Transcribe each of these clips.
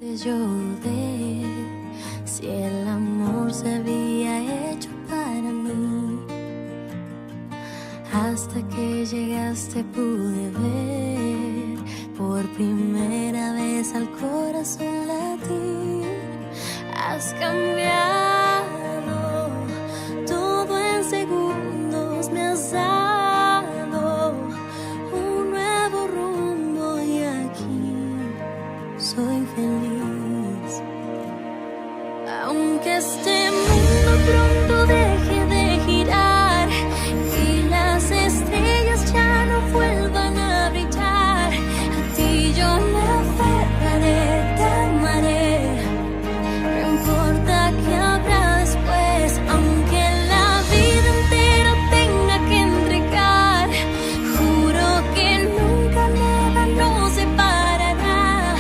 Yo dudé si el amor se había hecho para mí. Hasta que llegaste pude ver por primera vez al corazón latir. Has cambiado todo en segundos, me has dado un nuevo rumbo y aquí soy feliz. Aunque este mundo pronto deje de girar y las estrellas ya no vuelvan a brillar, a ti yo me aferraré, te amaré. No importa qué habrá después, aunque la vida entera tenga que entregar, juro que nunca nada nos separará,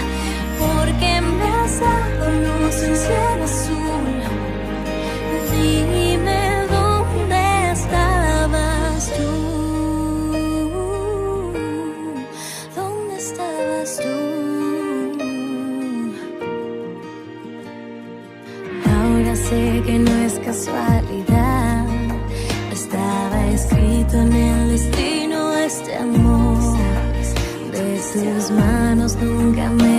porque me has dado luz en cielo azul. Dime dónde estabas tú, dónde estabas tú. Ahora sé que no es casualidad, estaba escrito en el destino este amor. De sus manos nunca me